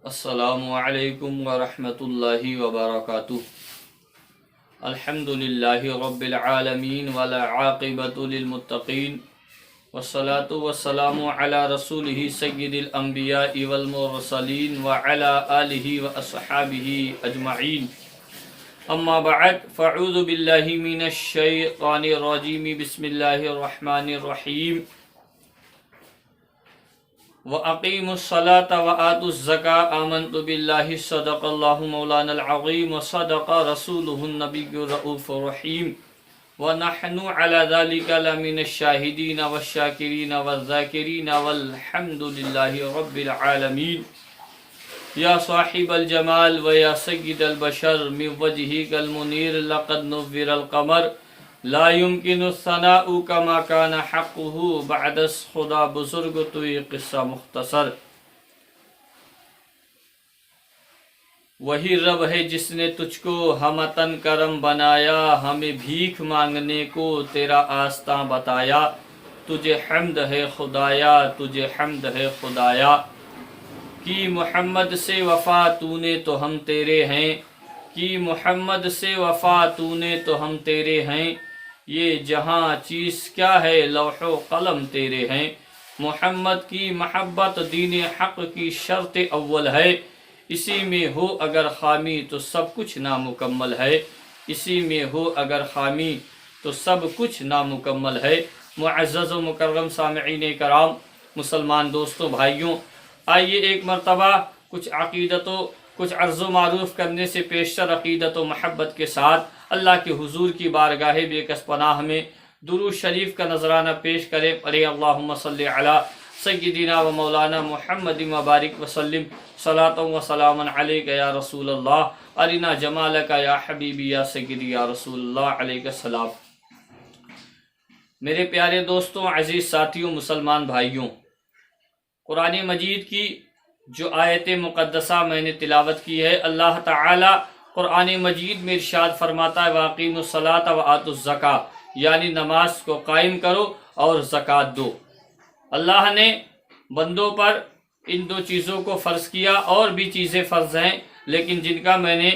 السلام علیکم ورحمۃ اللہ وبرکاتہ۔ الحمدللہ رب العالمین والعاقبۃ للمتقین والصلاة والسلام علی رسولہ سید الانبیاء والمرسلین وعلی آلہ واصحابہ اجمعین، اما بعد فاعوذ باللہ من الشیطان الرجیم، بسم اللہ الرحمن الرحیم۔ وَأَقِيمُوا الصَّلَاةَ وَآتُوا الزَّكَاةَ آمَنْتُ بِاللَّهِ صدق اللہ مولانا العظیم وصدق رسولہ النبی الرؤوف الرحیم، وَنَحْنُ عَلَى ذَلِكَ لَمِنَ الشَّاهِدِينَ وَالشَّاكِرِينَ وَالذَّاكِرِينَ وَالْحَمْدُ لِلَّهِ رَبِّ الْعَالَمِينَ۔ یا صاحب الجمال ویا سید البشر، من وجهك المنیر لقد نور القمر، لا يمكن الثناء كما كان حقه بعد خدا بزرگ تو یہ قصہ مختصر۔ وہی رب ہے جس نے تجھ کو ہمتن کرم بنایا، ہمیں بھیک مانگنے کو تیرا آستاں بتایا، تجھے حمد ہے خدایا، تجھے حمد ہے خدایا۔ کی محمد سے وفا تو نے تو ہم تیرے ہیں، کی محمد سے وفا تو نے تو ہم تیرے ہیں، یہ جہاں چیز کیا ہے لوح و قلم تیرے ہیں۔ محمد کی محبت دین حق کی شرط اول ہے، اسی میں ہو اگر خامی تو سب کچھ نامکمل ہے، اسی میں ہو اگر خامی تو سب کچھ نامکمل ہے۔ معزز و مکرم سامعین کرام، مسلمان دوستوں بھائیوں، آئیے ایک مرتبہ کچھ عرض و معروف کرنے سے پیشتر عقیدت و محبت کے ساتھ اللہ کے حضور کی بارگاہ بے کس پناہ میں درود شریف کا نذرانہ پیش کریں۔ پڑھیں اللہم صلی علی سیدنا و مولانا محمد مبارک وسلم، صلاۃ و سلام علیک یا رسول اللہ، ارنا جمالک یا حبیبی یا سیدی یا رسول اللہ، علیہ السلام۔ میرے پیارے دوستوں، عزیز ساتھیوں، مسلمان بھائیوں، قرآن مجید کی جو آیت مقدسہ میں نے تلاوت کی ہے، اللہ تعالی قرآن مجید میں ارشاد فرماتا ہے وَأَقِيمُوا الصَّلَاةَ وَآتُوا الزَّكَاةَ، یعنی نماز کو قائم کرو اور زکوٰۃ دو۔ اللہ نے بندوں پر ان دو چیزوں کو فرض کیا، اور بھی چیزیں فرض ہیں لیکن جن کا میں نے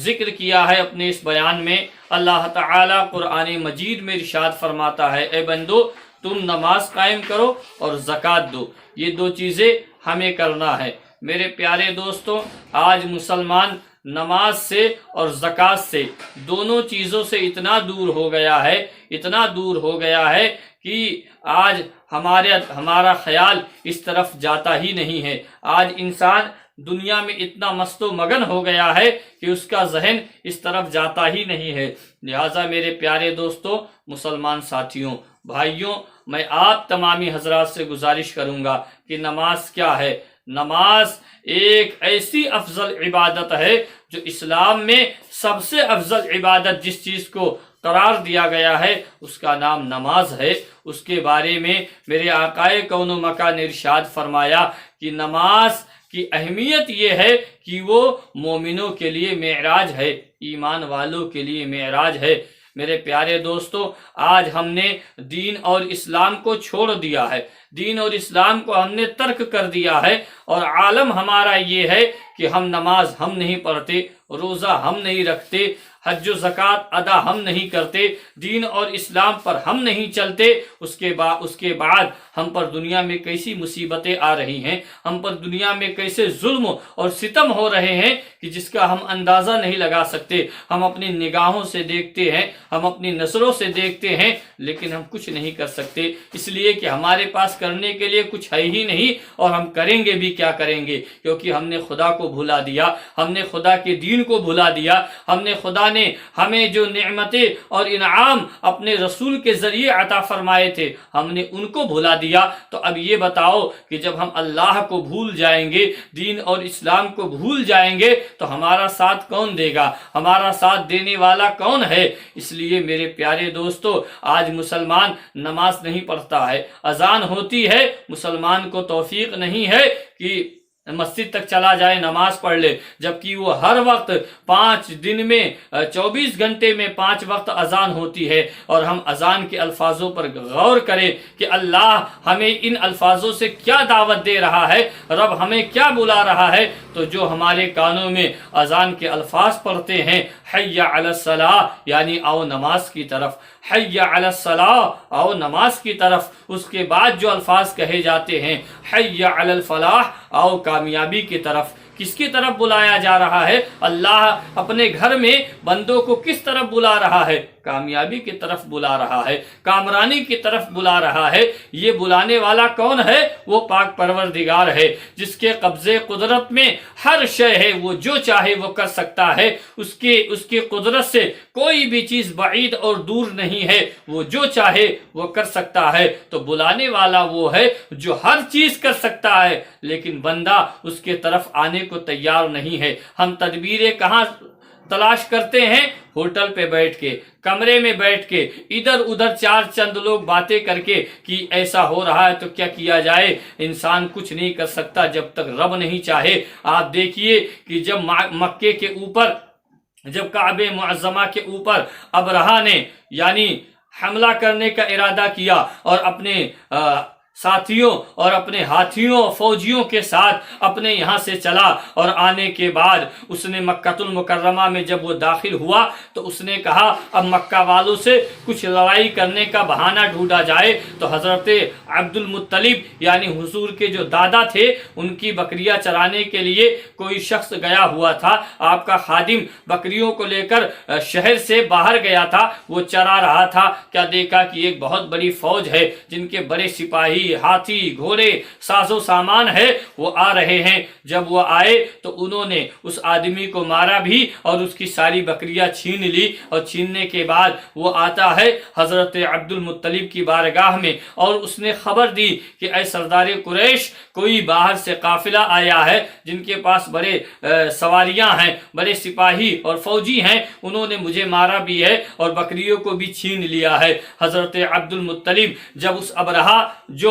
ذکر کیا ہے اپنے اس بیان میں۔ اللہ تعالی قرآن مجید میں ارشاد فرماتا ہے اے بندو تم نماز قائم کرو اور زکوٰۃ دو، یہ دو چیزیں ہمیں کرنا ہے۔ میرے پیارے دوستوں، آج مسلمان نماز سے اور زکوٰۃ سے، دونوں چیزوں سے اتنا دور ہو گیا ہے، اتنا دور ہو گیا ہے کہ آج ہمارا خیال اس طرف جاتا ہی نہیں ہے۔ آج انسان دنیا میں اتنا مست و مگن ہو گیا ہے کہ اس کا ذہن اس طرف جاتا ہی نہیں ہے۔ لہٰذا میرے پیارے دوستوں، مسلمان ساتھیوں، بھائیوں، میں آپ تمامی حضرات سے گزارش کروں گا کہ نماز کیا ہے۔ نماز ایک ایسی افضل عبادت ہے جو اسلام میں سب سے افضل عبادت جس چیز کو قرار دیا گیا ہے اس کا نام نماز ہے۔ اس کے بارے میں میرے آقائے کون و مکان نے ارشاد فرمایا کہ نماز کی اہمیت یہ ہے کہ وہ مومنوں کے لیے معراج ہے، ایمان والوں کے لیے معراج ہے۔ میرے پیارے دوستو، آج ہم نے دین اور اسلام کو چھوڑ دیا ہے، دین اور اسلام کو ہم نے ترک کر دیا ہے، اور عالم ہمارا یہ ہے کہ ہم نماز ہم نہیں پڑھتے، روزہ ہم نہیں رکھتے، حج و زکوٰۃ ادا ہم نہیں کرتے، دین اور اسلام پر ہم نہیں چلتے۔ اس کے بعد ہم پر دنیا میں کیسی مصیبتیں آ رہی ہیں، ہم پر دنیا میں کیسے ظلم اور ستم ہو رہے ہیں کہ جس کا ہم اندازہ نہیں لگا سکتے۔ ہم اپنی نگاہوں سے دیکھتے ہیں، ہم اپنی نظروں سے دیکھتے ہیں، لیکن ہم کچھ نہیں کر سکتے، اس لیے کہ ہمارے پاس کرنے کے لیے کچھ ہے ہی نہیں، اور ہم کریں گے بھی کیا کریں گے، کیونکہ ہم نے خدا کو بھلا دیا، ہم نے خدا کے دین کو بھلا دیا، خدا نے ہمیں جو نعمتیں اور انعام اپنے رسول کے ذریعے عطا فرمائے تھے ہم نے ان کو بھلا دیا۔ تو اب یہ بتاؤ کہ جب ہم اللہ کو بھول جائیں گے، دین اور اسلام کو بھول جائیں گے، تو ہمارا ساتھ کون دے گا، ہمارا ساتھ دینے والا کون ہے؟ اس لیے میرے پیارے دوستو، آج مسلمان نماز نہیں پڑھتا ہے، اذان ہوتی ہے، مسلمان کو توفیق نہیں ہے کہ مسجد تک چلا جائے نماز پڑھ لے، جبکہ وہ ہر وقت 5 دن میں 24 گھنٹے میں 5 وقت اذان ہوتی ہے، اور ہم اذان کے الفاظوں پر غور کریں کہ اللہ ہمیں ان الفاظوں سے کیا دعوت دے رہا ہے، رب ہمیں کیا بلا رہا ہے، تو جو ہمارے کانوں میں اذان کے الفاظ پڑھتے ہیں، حی علی الصلاۃ یعنی آؤ نماز کی طرف، حی علی الصلاۃ آؤ نماز کی طرف، اس کے بعد جو الفاظ کہے جاتے ہیں، حی علی الفلاح آؤ کامیابی کی طرف، کس کی طرف بلایا جا رہا ہے؟ اللہ اپنے گھر میں بندوں کو کس طرف بلا رہا ہے؟ کامیابی کی طرف بلا رہا ہے، کامرانی کی طرف بلا رہا ہے۔ یہ بلانے والا کون ہے؟ وہ پاک پروردگار ہے، جس کے قبضے قدرت میں ہر شے ہے، وہ جو چاہے وہ کر سکتا ہے، اس کی قدرت سے کوئی بھی چیز بعید اور دور نہیں ہے، وہ جو چاہے وہ کر سکتا ہے۔ تو بلانے والا وہ ہے جو ہر چیز کر سکتا ہے، لیکن بندہ اس کے طرف آنے کو تیار نہیں ہے۔ ہم تدبیریں کہاں تلاش کرتے ہیں؟ ہوٹل پہ بیٹھ کے، کمرے میں بیٹھ کے، ادھر ادھر چند لوگ باتیں کر کے کہ ایسا ہو رہا ہے تو کیا کیا جائے۔ انسان کچھ نہیں کر سکتا جب تک رب نہیں چاہے۔ آپ دیکھیے کہ جب مکے کے اوپر، جب کعبہ معظمہ کے اوپر ابرہہ نے یعنی حملہ کرنے کا ارادہ کیا، اور اپنے ساتھیوں اور اپنے ہاتھیوں فوجیوں کے ساتھ اپنے یہاں سے چلا، اور آنے کے بعد اس نے مکہ المکرمہ میں جب وہ داخل ہوا تو اس نے کہا اب مکہ والوں سے کچھ لڑائی کرنے کا بہانہ ڈھونڈا جائے۔ تو حضرت عبد المطلب یعنی حضور کے جو دادا تھے، ان کی بکریاں چرانے کے لیے کوئی شخص گیا ہوا تھا۔ آپ کا خادم بکریوں کو لے کر شہر سے باہر گیا تھا، وہ چرا رہا تھا۔ کیا دیکھا کہ ایک بہت بڑی فوج ہے، جن کے بڑے سپاہی، ہاتھی، گھوڑے، ساز و سامان ہے، وہ آ رہے ہیں۔ جب وہ آئے تو انہوں نے اس آدمی کو مارا بھی، اور اس کی ساری بکریاں چھین لی، اور چھیننے کے بعد وہ آتا ہے حضرت عبد المطلب کی بارگاہ میں، اور اس نے خبر دی کہ اے سردار قریش، کوئی باہر سے قافلہ آیا ہے، جن کے پاس بڑے سواریاں ہیں، بڑے سپاہی اور فوجی ہیں، انہوں نے مجھے مارا بھی ہے اور بکریوں کو بھی چھین لیا ہے۔ حضرت عبد المطلب جب اس ابرہہ جو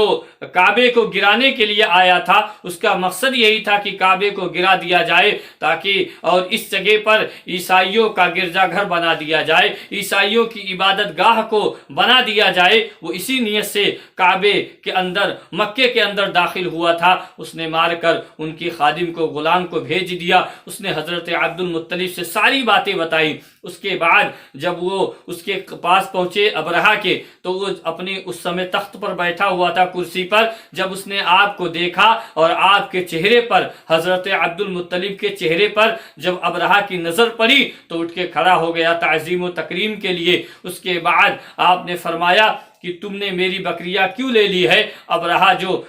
کعبے کو گرانے کے لیے آیا تھا، اس کا مقصد یہی تھا کہ کعبے کو گرا دیا جائے، تاکہ اور اس جگہ پر عیسائیوں کا گرجا گھر بنا دیا جائے، عیسائیوں کی عبادت گاہ کو بنا دیا جائے، وہ اسی نیت سے کعبے کے اندر، مکے کے اندر داخل ہوا تھا۔ اس نے مار کر ان کی خادم کو، غلام کو بھیج دیا۔ اس نے حضرت عبد المطلب سے ساری باتیں بتائی۔ اس کے بعد جب وہ اس کے پاس پہنچے ابرہہ کے، تو وہ اپنی اس سمے تخت پر بیٹھا ہوا تھا، کرسی پر۔ جب اس نے آپ کو دیکھا اور آپ کے چہرے پر، حضرت عبد المطلب کے چہرے پر جب ابرہہ کی نظر پڑی تو اٹھ کے کھڑا ہو گیا تعظیم و تکریم کے لیے۔ اس کے بعد آپ نے فرمایا کہ تم نے میری بکریاں کیوں لے لی ہے؟ ابرہہ جو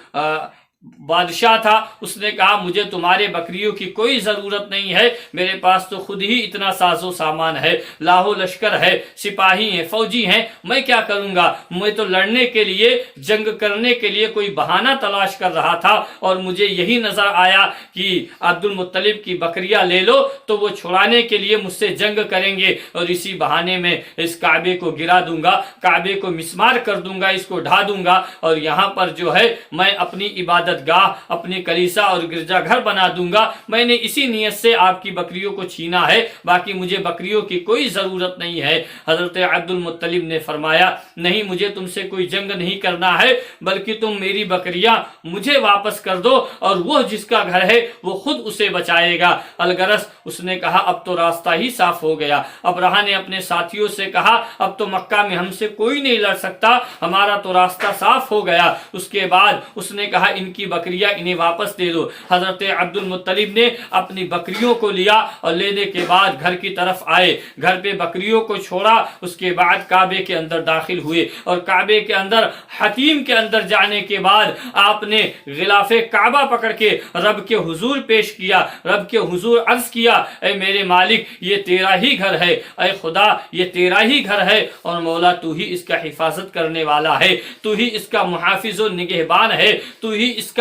بادشاہ تھا، اس نے کہا مجھے تمہارے بکریوں کی کوئی ضرورت نہیں ہے، میرے پاس تو خود ہی اتنا ساز و سامان ہے، لاہو لشکر ہے، سپاہی ہیں، فوجی ہیں، میں کیا کروں گا؟ میں تو لڑنے کے لیے، جنگ کرنے کے لیے کوئی بہانہ تلاش کر رہا تھا، اور مجھے یہی نظر آیا کہ عبد المطلب کی بکریاں لے لو تو وہ چھڑانے کے لیے مجھ سے جنگ کریں گے، اور اسی بہانے میں اس کعبے کو گرا دوں گا، کعبے کو مسمار کر دوں گا، اس کو ڈھا دوں گا، اور یہاں پر جو ہے میں اپنی عبادت گاہ، اپنی کلیسا اور گرجا گھر بنا دوں گا۔ میں نے اسی نیت سے آپ کی بکریوں کو چھینا ہے، باقی مجھے بکریوں کی کوئی ضرورت نہیں ہے۔ حضرت عبد المطلب نے فرمایا نہیں، مجھے تم سے کوئی جنگ نہیں کرنا ہے، بلکہ تم میری بکریاں مجھے واپس کر دو، اور وہ جس کا گھر ہے وہ خود اسے بچائے گا۔ الغرض اس نے کہا اب تو راستہ ہی صاف ہو گیا۔ ابرہہ نے اپنے ساتھیوں سے کہا اب تو مکہ میں ہم سے کوئی نہیں لڑ سکتا، ہمارا تو راستہ صاف ہو گیا۔ اس کے بعد اس نے کہا ان کی بکریاں انہیں واپس دے دو۔ حضرت عبد المطلب نے اپنی بکریوں کو لیا، اور لینے کے بعد گھر کی طرف آئے، گھر پہ بکریوں کو چھوڑا، اس کے بعد کعبے کے اندر داخل ہوئے، اور کعبے کے اندر حتیم کے اندر جانے کے بعد آپ نے غلاف کعبہ پکڑ کے رب کے حضور پیش کیا، رب کے حضور عرض کیا اے میرے مالک یہ تیرا ہی گھر ہے، اے خدا یہ تیرا ہی گھر ہے، اور مولا تو ہی اس کا حفاظت کرنے والا ہے، تو ہی اس کا محافظ و نگہبان ہے، تو ہی اس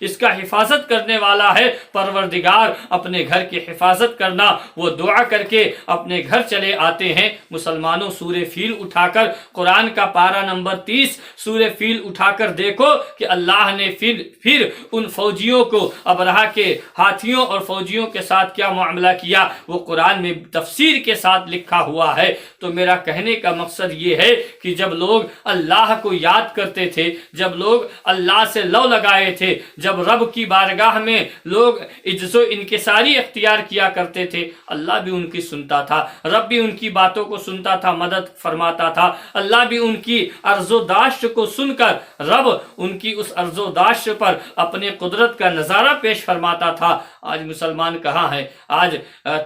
اس کا حفاظت کرنے والا ہے پروردگار۔ اپنے گھر کی حفاظت کرنا، وہ دعا کر کے اپنے گھر چلے آتے ہیں۔ مسلمانوں، سورہ فیل اٹھا کر، قرآن کا پارہ نمبر 30 سورہ فیل اٹھا کر دیکھو کہ اللہ نے پھر ان فوجیوں کو، ابرہہ کے ہاتھیوں اور فوجیوں کے ساتھ کیا معاملہ کیا، وہ قرآن میں تفسیر کے ساتھ لکھا ہوا ہے۔ تو میرا کہنے کا مقصد یہ ہے کہ جب لوگ اللہ کو یاد کرتے تھے، جب لوگ اللہ سے لو لگائے تھے، جب رب کی بارگاہ میں لوگ عجز و انکساری اختیار کیا کرتے تھے، اللہ بھی ان کی سنتا تھا، رب بھی ان کی باتوں کو سنتا تھا، مدد فرماتا تھا۔ اللہ بھی ان کی عرض و داشت کو سن کر رب ان کی اس عرض و داشت پر اپنے قدرت کا نظارہ پیش فرماتا تھا۔ آج مسلمان کہاں ہے؟ آج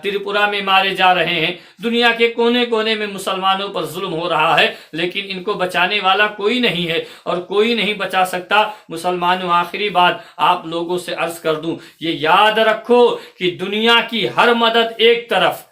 تریپورہ میں مارے جا رہے ہیں، دنیا کے کونے کونے میں مسلمانوں پر ظلم ہو رہا ہے، لیکن ان کو بچانے والا کوئی نہیں ہے اور کوئی نہیں بچا سکتا۔ مسلمانوں، آخری بات آپ لوگوں سے عرض کر دوں، یہ یاد رکھو کہ دنیا کی ہر مدد ایک طرف،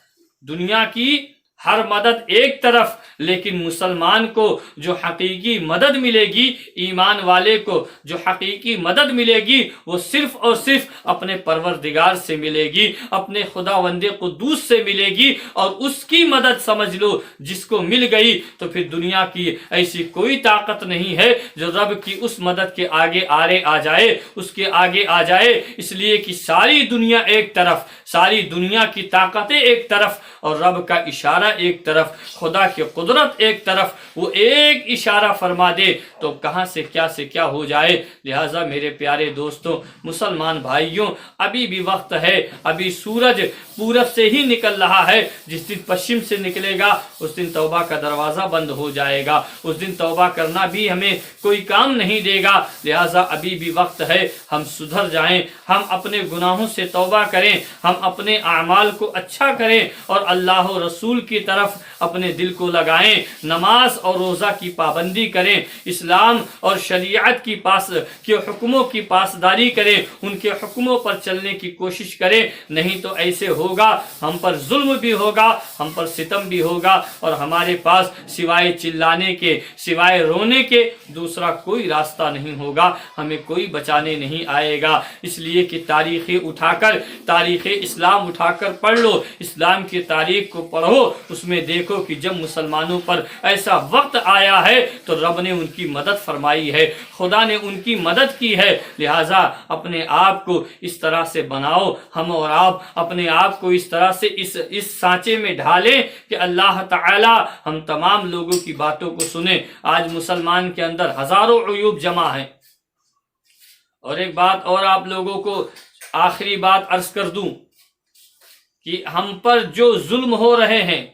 دنیا کی ہر مدد ایک طرف، لیکن مسلمان کو جو حقیقی مدد ملے گی، ایمان والے کو جو حقیقی مدد ملے گی، وہ صرف اور صرف اپنے پروردگار سے ملے گی، اپنے خداوند قدوس سے ملے گی۔ اور اس کی مدد سمجھ لو، جس کو مل گئی تو پھر دنیا کی ایسی کوئی طاقت نہیں ہے جو رب کی اس مدد کے آگے آ جائے، اس کے آگے آ جائے۔ اس لیے کہ ساری دنیا ایک طرف، ساری دنیا کی طاقتیں ایک طرف اور رب کا اشارہ ایک طرف، خدا کی قدرت ایک طرف، وہ ایک اشارہ فرما دے تو کہاں سے کیا ہو جائے۔ لہٰذا میرے پیارے دوستوں، مسلمان بھائیوں، ابھی بھی وقت ہے، ابھی سورج پورب سے ہی نکل رہا ہے، جس دن پشچم سے نکلے گا اس دن توبہ کا دروازہ بند ہو جائے گا، اس دن توبہ کرنا بھی ہمیں کوئی کام نہیں دے گا۔ لہٰذا ابھی بھی وقت ہے، ہم سدھر جائیں، ہم اپنے گناہوں سے توبہ کریں، ہم اپنے اعمال کو اچھا کریں اور اللہ و رسول کی طرف اپنے دل کو لگائیں، نماز اور روزہ کی پابندی کریں، اسلام اور شریعت کے حکموں کی پاسداری کریں، ان کے حکموں پر چلنے کی کوشش کریں، نہیں تو ایسے ہوگا ہم پر ظلم بھی ہوگا، ہم پر ستم بھی ہوگا، اور ہمارے پاس سوائے چلانے کے، سوائے رونے کے دوسرا کوئی راستہ نہیں ہوگا، ہمیں کوئی بچانے نہیں آئے گا۔ اس لیے کہ تاریخ اسلام اٹھا کر پڑھ لو، اسلام کی تاریخ کو پڑھو، اس میں دیکھو کہ جب مسلمانوں پر ایسا وقت آیا ہے تو رب نے ان کی مدد فرمائی ہے، خدا نے ان کی مدد کی ہے۔ لہٰذا اپنے آپ کو اس طرح سے بناؤ، ہم اور آپ اپنے آپ کو اس طرح سے اس سانچے میں ڈھالیں کہ اللہ تعالی ہم تمام لوگوں کی باتوں کو سنیں۔ آج مسلمان کے اندر ہزاروں عیوب جمع ہیں۔ اور ایک بات اور آپ لوگوں کو آخری بات عرض کر دوں کہ ہم پر جو ظلم ہو رہے ہیں،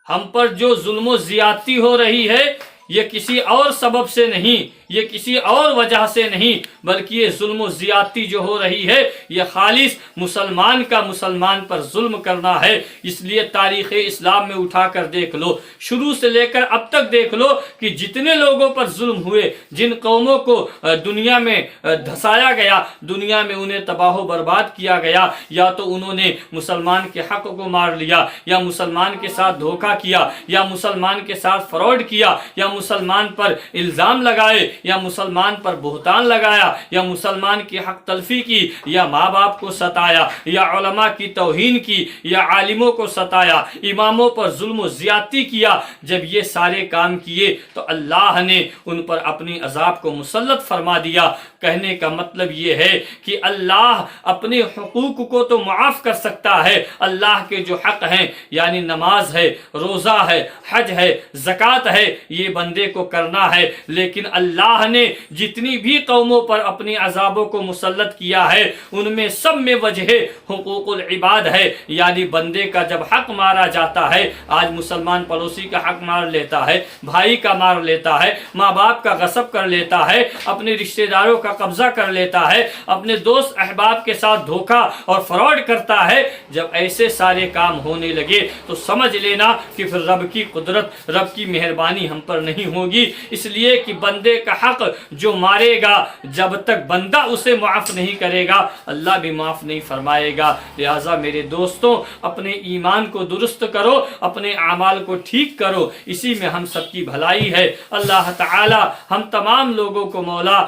ہم پر جو ظلم و زیادتی ہو رہی ہے، یہ کسی اور سبب سے نہیں، یہ کسی اور وجہ سے نہیں، بلکہ یہ ظلم و زیادتی جو ہو رہی ہے یہ خالص مسلمان کا مسلمان پر ظلم کرنا ہے۔ اس لیے تاریخ اسلام میں اٹھا کر دیکھ لو، شروع سے لے کر اب تک دیکھ لو کہ جتنے لوگوں پر ظلم ہوئے، جن قوموں کو دنیا میں دھسایا گیا، دنیا میں انہیں تباہ و برباد کیا گیا، یا تو انہوں نے مسلمان کے حق کو مار لیا، یا مسلمان کے ساتھ دھوکہ کیا، یا مسلمان کے ساتھ فراڈ کیا، یا مسلمان پر الزام لگائے، یا مسلمان پر بہتان لگایا، یا مسلمان کی حق تلفی کی، یا ماں باپ کو ستایا، یا علماء کی توہین کی، یا عالموں کو ستایا، اماموں پر ظلم و زیادتی کیا، جب یہ سارے کام کیے تو اللہ نے ان پر اپنی عذاب کو مسلط فرما دیا۔ کہنے کا مطلب یہ ہے کہ اللہ اپنے حقوق کو تو معاف کر سکتا ہے، اللہ کے جو حق ہیں یعنی نماز ہے، روزہ ہے، حج ہے، زکوٰۃ ہے، یہ بندے کو کرنا ہے، لیکن اللہ نے جتنی بھی قوموں پر اپنی عذابوں کو مسلط کیا ہے ان میں سب میں وجہ حقوق العباد ہے، یعنی بندے کا جب حق مارا جاتا ہے، آج مسلمان پڑوسی کا حق مار لیتا ہے، بھائی کا مار لیتا ہے، ماں باپ کا غصب کر لیتا ہے، اپنے رشتہ داروں کا قبضہ کر لیتا ہے، اپنے دوست احباب کے ساتھ دھوکہ اور فراڈ کرتا ہے، جب ایسے سارے کام ہونے لگے تو سمجھ لینا کہ پھر رب کی قدرت، رب کی مہربانی ہم پر نہیں نہیں ہوگی، اس لیے کہ بندے کا حق جو مارے گا جب تک بندہ اسے معاف نہیں کرے گا اللہ بھی معاف نہیں فرمائے گا۔ لہٰذا میرے دوستوں اپنے ایمان کو درست کرو، اپنے اعمال کو ٹھیک کرو، اسی میں ہم سب کی بھلائی ہے۔ اللہ تعالی ہم تمام لوگوں کو مولا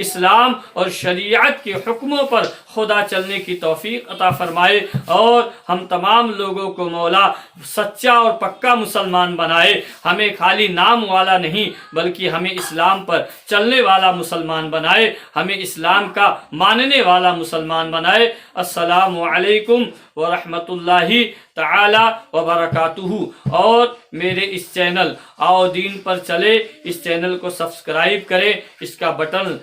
اسلام اور شریعت کے حکموں پر خدا چلنے کی توفیق عطا فرمائے، اور ہم تمام لوگوں کو مولا سچا اور پکا مسلمان بنائے، ہمیں خالی نام والا نہیں بلکہ ہمیں اسلام پر چلنے والا مسلمان بنائے، ہمیں اسلام کا ماننے والا مسلمان بنائے۔ السلام علیکم ورحمۃ اللہ تعالی وبرکاتہ۔ اور میرے اس چینل آؤ دین پر چلے اس چینل کو سبسکرائب کریں، اس کا بٹن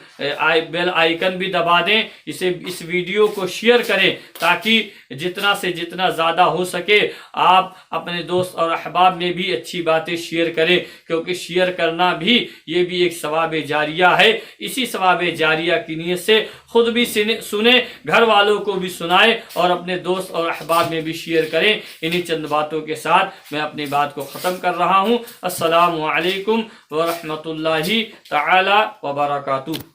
بیل آئیکن بھی دبا دیں، اس ویڈیو کو شیئر کریں تاکہ جتنا سے جتنا زیادہ ہو سکے آپ اپنے دوست اور احباب میں بھی اچھی باتیں شیئر کریں، کیونکہ شیئر کرنا بھی یہ بھی ایک ثواب جاریہ ہے۔ اسی ثواب جاریہ کی نیت سے خود بھی سنیں، گھر والوں کو بھی سنائیں اور اپنے دوست اور احباب میں بھی شیئر کریں۔ انہی چند باتوں کے ساتھ میں اپنی بات کو ختم کر رہا ہوں۔ السلام علیکم ورحمۃ اللہ تعالی وبرکاتہ۔